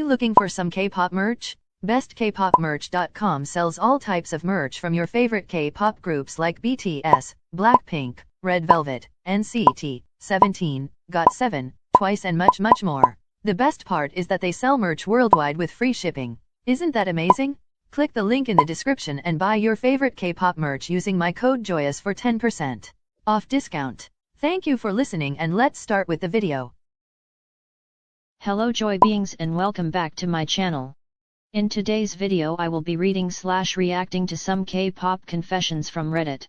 looking for some K-pop merch? BestKpopMerch.com sells all types of merch from your favorite K-pop groups like BTS, Blackpink, Red Velvet, NCT, 17, GOT7, Twice and much more. The best part is that they sell merch worldwide with free shipping. Isn't that amazing? Click the link in the description and buy your favorite K-pop merch using my code Joyous for 10% off discount. Thank you for listening and let's start with the video. Hello Joy beings and welcome back to my channel. In today's video I will be reading/reacting to some K-pop confessions from Reddit.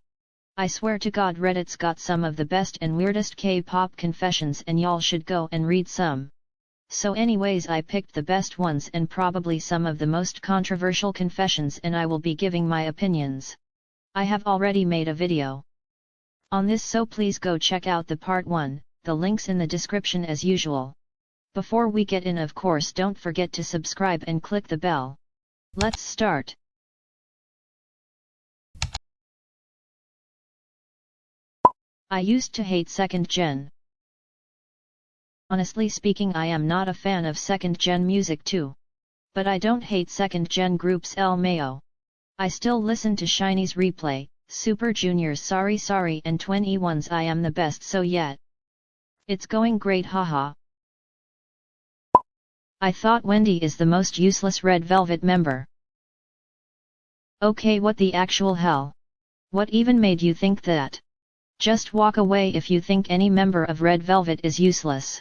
I swear to God Reddit's got some of the best and weirdest K-pop confessions and y'all should go and read some. So anyways, I picked the best ones and probably some of the most controversial confessions and I will be giving my opinions. I have already made a video on this, so please go check out the part 1, the links in the description as usual. Before we get in, of course, don't forget to subscribe and click the bell. Let's start. I used to hate second gen. Honestly speaking, I am not a fan of second gen music too. But I don't hate second gen groups LMAO. I still listen to SHINee's Replay, Super Junior's Sorry and 21's I Am the Best, so yeah. It's going great, haha. I thought Wendy is the most useless Red Velvet member. Okay, what the actual hell? What even made you think that? Just walk away if you think any member of Red Velvet is useless.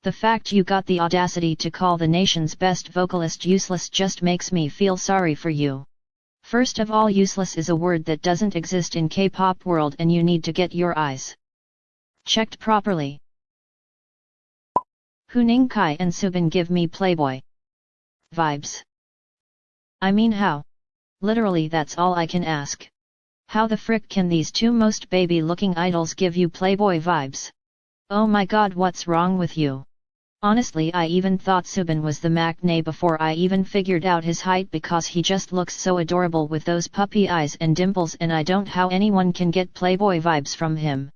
The fact you got the audacity to call the nation's best vocalist useless just makes me feel sorry for you. First of all, useless is a word that doesn't exist in K-pop world and you need to get your eyes checked properly. Huning Kai and Subin give me Playboy vibes. I mean, how? Literally, that's all I can ask. How the frick can these two most baby-looking idols give you Playboy vibes? Oh my god, what's wrong with you? Honestly, I even thought Subin was the maknae before I even figured out his height, because he just looks so adorable with those puppy eyes and dimples, and I don't how anyone can get Playboy vibes from him.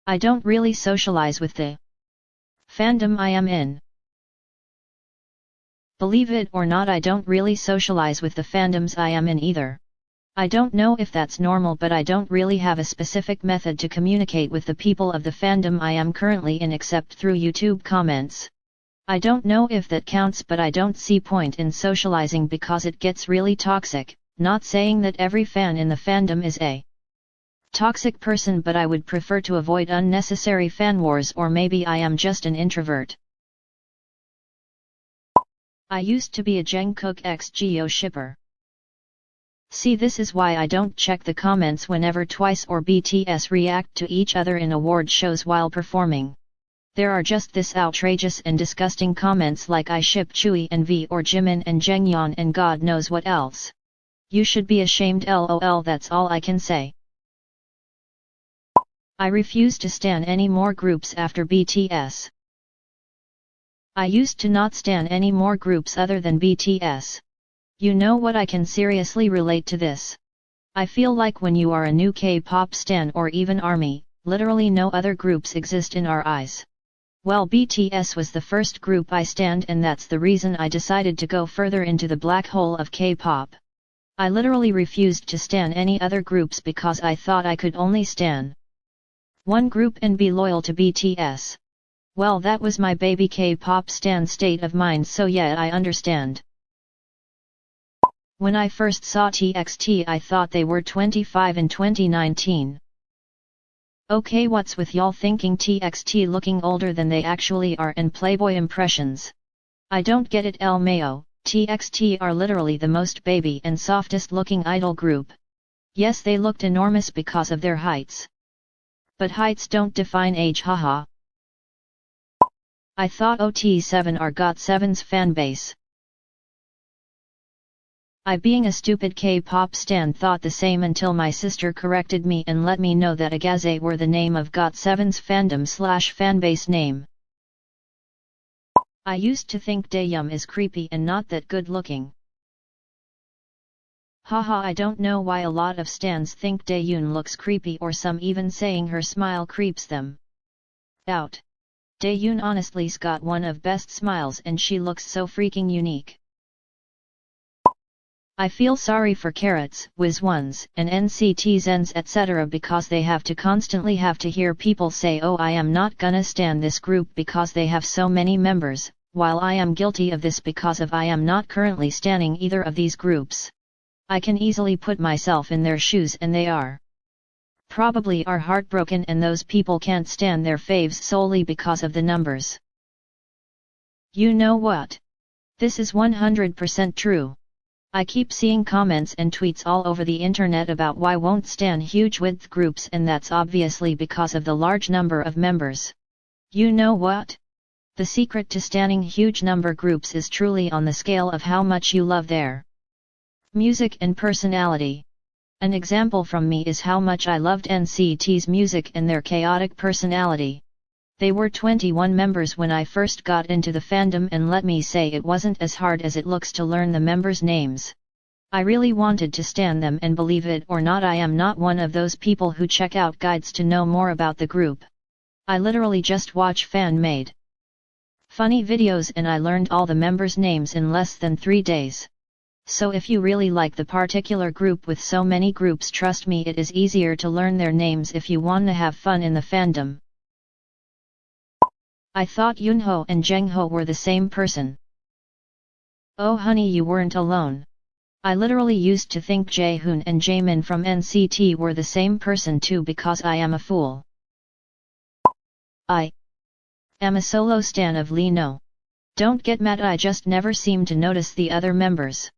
I don't really socialize with the fandom I am in. Believe it or not, I don't really socialize with the fandoms I am in either. I don't know if that's normal, but I don't really have a specific method to communicate with the people of the fandom I am currently in except through YouTube comments. I don't know if that counts, but I don't see point in socializing because it gets really toxic. Not saying that every fan in the fandom is a toxic person, but I would prefer to avoid unnecessary fan wars, or maybe I am just an introvert. I used to be a Jungkook x Geo shipper. See, this is why I don't check the comments whenever Twice or BTS react to each other in award shows while performing. There are just this outrageous and disgusting comments like I ship Chewie and V or Jimin and Yangyang and God knows what else. You should be ashamed, lol, that's all I can say. I refuse to stan any more groups after BTS. I used to not stan any more groups other than BTS. You know what, I can seriously relate to this. I feel like when you are a new K-pop stan or even ARMY, literally no other groups exist in our eyes. Well, BTS was the first group I stanned, and that's the reason I decided to go further into the black hole of K-pop. I literally refused to stan any other groups because I thought I could only stan one group and be loyal to BTS. Well, that was my baby K-pop stan state of mind, so yeah, I understand. When I first saw TXT, I thought they were 25 in 2019. Okay, what's with y'all thinking TXT looking older than they actually are and Playboy impressions? I don't get it, LMAO. TXT are literally the most baby and softest looking idol group. Yes, they looked enormous because of their heights. But heights don't define age, haha. I thought OT7 are GOT7's fanbase. I, being a stupid K-pop stan, thought the same until my sister corrected me and let me know that Agaze were the name of GOT7's fandom/fanbase name. I used to think Daeyeon is creepy and not that good looking. Haha, I don't know why a lot of stans think Daeyeon looks creepy, or some even saying her smile creeps them out. Daeyoon honestly's got one of best smiles and she looks so freaking unique. I feel sorry for carrots, whiz ones, and NCTzens etc. because they have to constantly hear people say oh I am not gonna stan this group because they have so many members, while I am guilty of this because I am not currently standing either of these groups. I can easily put myself in their shoes and they probably are heartbroken and those people can't stand their faves solely because of the numbers. You know what? This is 100% true. I keep seeing comments and tweets all over the internet about why won't stan huge width groups and that's obviously because of the large number of members. You know what? The secret to standing huge number groups is truly on the scale of how much you love their music and personality. An example from me is how much I loved NCT's music and their chaotic personality. They were 21 members when I first got into the fandom and let me say it wasn't as hard as it looks to learn the members' names. I really wanted to stan them and believe it or not I am not one of those people who check out guides to know more about the group. I literally just watch fan-made funny videos and I learned all the members' names in less than 3 days. So if you really like the particular group with so many groups trust me it is easier to learn their names if you want to have fun in the fandom. I thought Yoonho and Jungho were the same person. Oh honey you weren't alone. I literally used to think Jaehoon and Jaemin from NCT were the same person too because I am a fool. I am a solo stan of Lee No. Don't get mad I just never seem to notice the other members.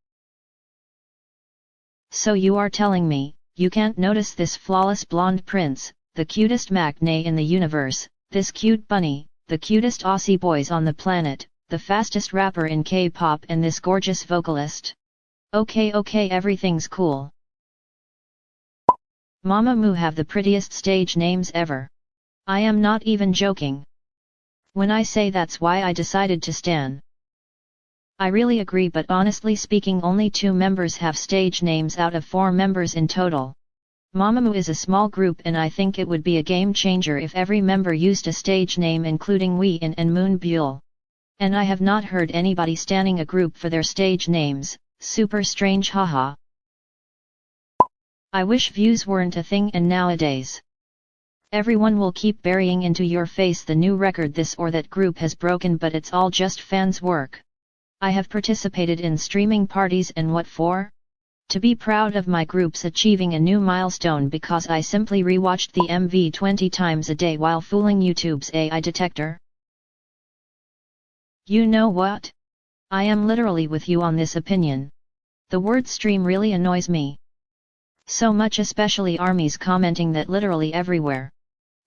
So you are telling me, you can't notice this flawless blonde prince, the cutest maknae in the universe, this cute bunny, the cutest Aussie boys on the planet, the fastest rapper in K-pop and this gorgeous vocalist. Okay everything's cool. Mamamoo have the prettiest stage names ever. I am not even joking when I say that's why I decided to stan. I really agree but honestly speaking only 2 members have stage names out of 4 members in total. Mamamoo is a small group and I think it would be a game changer if every member used a stage name including Wheein and Moon Buell. And I have not heard anybody standing a group for their stage names, super strange haha. I wish views weren't a thing and nowadays everyone will keep burying into your face the new record this or that group has broken but it's all just fans' work. I have participated in streaming parties and what for? To be proud of my groups achieving a new milestone because I simply rewatched the MV 20 times a day while fooling YouTube's AI detector. You know what? I am literally with you on this opinion. The word stream really annoys me. So much especially armies commenting that literally everywhere.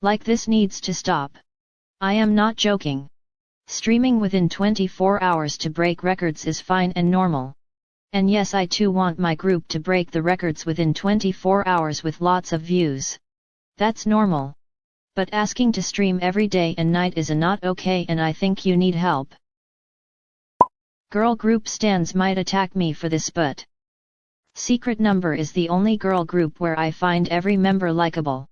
Like this needs to stop. I am not joking. Streaming within 24 hours to break records is fine and normal. And yes I too want my group to break the records within 24 hours with lots of views. That's normal. But asking to stream every day and night is not okay and I think you need help. Girl group stans might attack me for this but Secret Number is the only girl group where I find every member likable.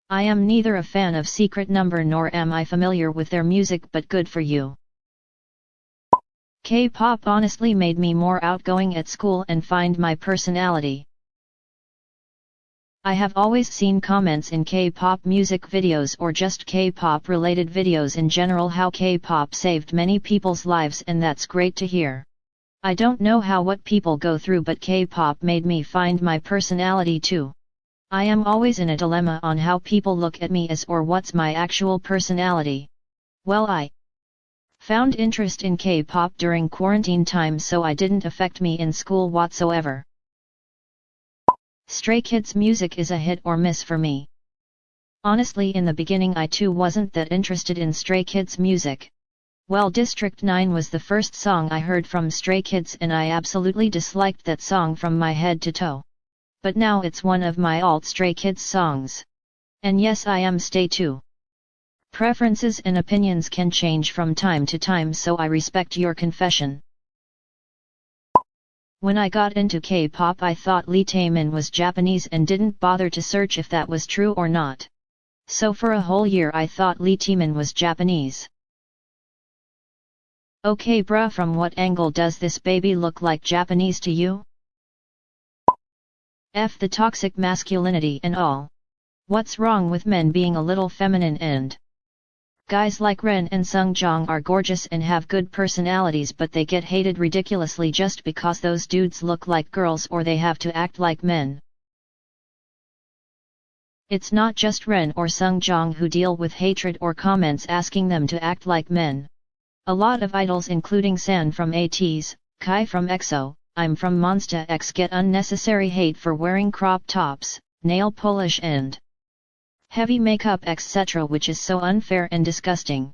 I am neither a fan of Secret Number nor am I familiar with their music but good for you. K-pop honestly made me more outgoing at school and find my personality. I have always seen comments in K-pop music videos or just K-pop related videos in general how K-pop saved many people's lives and that's great to hear. I don't know what people go through but K-pop made me find my personality too. I am always in a dilemma on how people look at me as or what's my actual personality. Well I found interest in K-pop during quarantine time so I didn't affect me in school whatsoever. Stray Kids music is a hit or miss for me. Honestly in the beginning I too wasn't that interested in Stray Kids music. Well District 9 was the first song I heard from Stray Kids and I absolutely disliked that song from my head to toe. But now it's one of my alt Stray Kids songs. And yes I am stay too. Preferences and opinions can change from time to time so I respect your confession. When I got into K-pop I thought Lee Taemin was Japanese and didn't bother to search if that was true or not. So for a whole year I thought Lee Taemin was Japanese. Okay bruh, from what angle does this baby look like Japanese to you? F the toxic masculinity and all. What's wrong with men being a little feminine and guys like Ren and Sungjong are gorgeous and have good personalities, but they get hated ridiculously just because those dudes look like girls or they have to act like men. It's not just Ren or Sungjong who deal with hatred or comments asking them to act like men. A lot of idols including San from ATEEZ, Kai from EXO, I'm from Monsta X get unnecessary hate for wearing crop tops, nail polish and heavy makeup etc., which is so unfair and disgusting.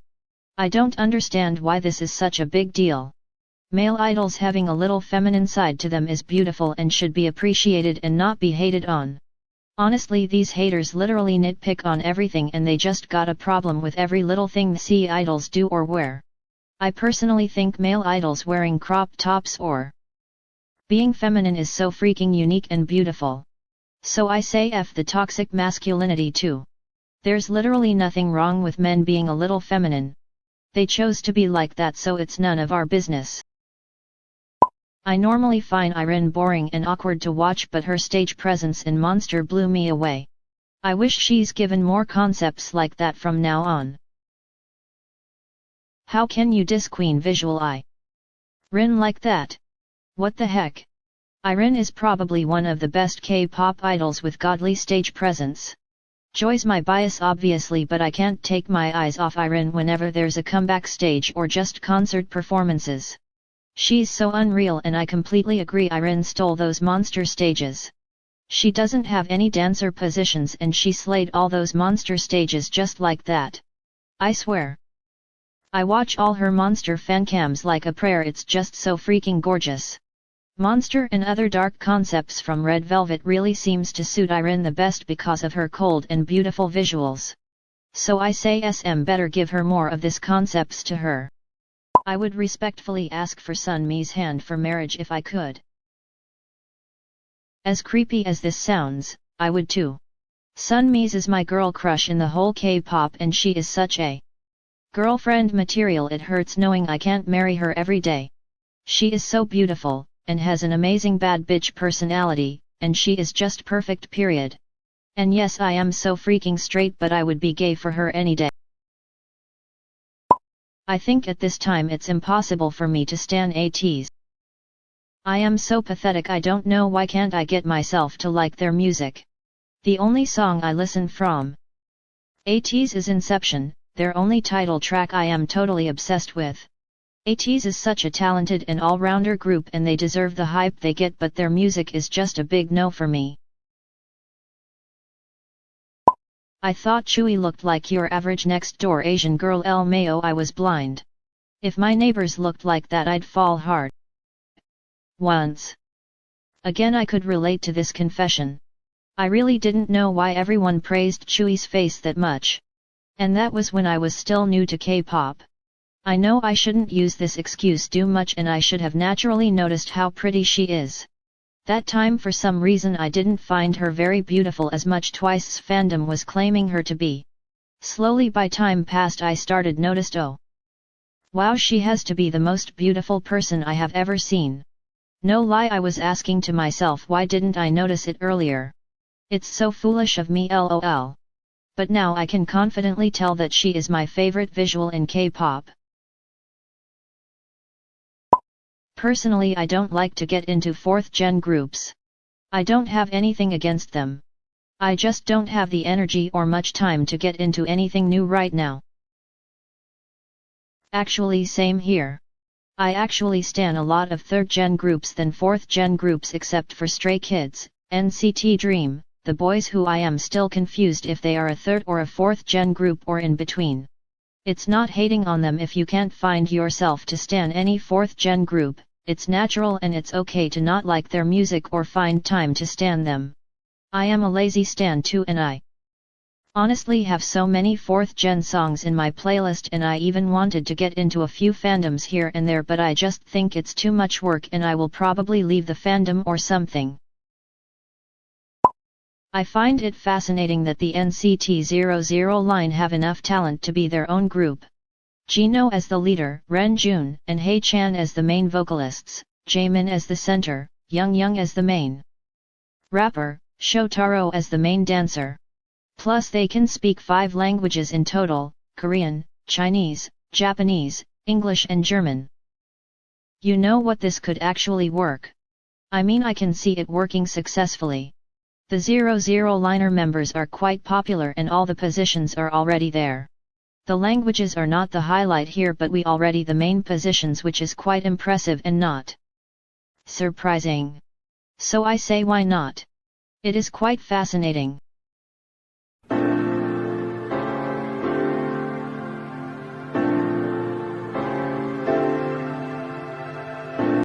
I don't understand why this is such a big deal. Male idols having a little feminine side to them is beautiful and should be appreciated and not be hated on. Honestly, these haters literally nitpick on everything and they just got a problem with every little thing the idols do or wear. I personally think male idols wearing crop tops or being feminine is so freaking unique and beautiful. So I say F the toxic masculinity too. There's literally nothing wrong with men being a little feminine. They chose to be like that, so it's none of our business. I normally find Irene boring and awkward to watch, but her stage presence in Monster blew me away. I wish she's given more concepts like that from now on. How can you diss Queen Visual Rin like that? What the heck? Irene is probably one of the best K-pop idols with godly stage presence. Joy's my bias obviously, but I can't take my eyes off Irene whenever there's a comeback stage or just concert performances. She's so unreal, and I completely agree Irene stole those monster stages. She doesn't have any dancer positions and she slayed all those monster stages just like that. I swear. I watch all her monster fancams like a prayer, it's just so freaking gorgeous. Monster and other dark concepts from Red Velvet really seems to suit Irene the best because of her cold and beautiful visuals. So I say SM better give her more of this concepts to her. I would respectfully ask for Sunmi's hand for marriage if I could. As creepy as this sounds, I would too. Sunmi's is my girl crush in the whole K-pop and she is such a girlfriend material, it hurts knowing I can't marry her every day. She is so beautiful, and has an amazing bad bitch personality, and she is just perfect period. And yes, I am so freaking straight, but I would be gay for her any day. I think at this time it's impossible for me to stan ATEEZ. I am so pathetic, I don't know why can't I get myself to like their music. The only song I listen from ATEEZ is Inception, their only title track I am totally obsessed with. ATEEZ is such a talented and all-rounder group and they deserve the hype they get, but their music is just a big no for me. I thought Chewie looked like your average next-door Asian girl. LMAO, I was blind. If my neighbors looked like that I'd fall hard. Once again I could relate to this confession. I really didn't know why everyone praised Chewie's face that much. And that was when I was still new to K-pop. I know I shouldn't use this excuse too much and I should have naturally noticed how pretty she is. That time for some reason I didn't find her very beautiful as much. Twice's fandom was claiming her to be. Slowly by time passed I started noticed, oh wow, she has to be the most beautiful person I have ever seen. No lie, I was asking to myself why didn't I notice it earlier. It's so foolish of me, lol. But now I can confidently tell that she is my favorite visual in K-pop. Personally, I don't like to get into 4th gen groups. I don't have anything against them. I just don't have the energy or much time to get into anything new right now. Actually, same here. I actually stan a lot of 3rd gen groups than 4th gen groups, except for Stray Kids, NCT Dream, the boys, who I am still confused if they are a 3rd or a 4th gen group or in between. It's not hating on them if you can't find yourself to stan any 4th gen group. It's natural and it's okay to not like their music or find time to stan them. I am a lazy stan too, and I honestly have so many 4th gen songs in my playlist, and I even wanted to get into a few fandoms here and there, but I just think it's too much work and I will probably leave the fandom or something. I find it fascinating that the NCT 00 line have enough talent to be their own group. Jino as the leader, Ren Jun and Hae Chan as the main vocalists, Jaemin as the center, Yangyang as the main rapper, Shotaro as the main dancer. Plus they can speak 5 languages in total: Korean, Chinese, Japanese, English and German. You know what, this could actually work. I mean, I can see it working successfully. The 00 liner members are quite popular and all the positions are already there. The languages are not the highlight here, but we already the main positions, which is quite impressive and not surprising. So I say, why not? It is quite fascinating.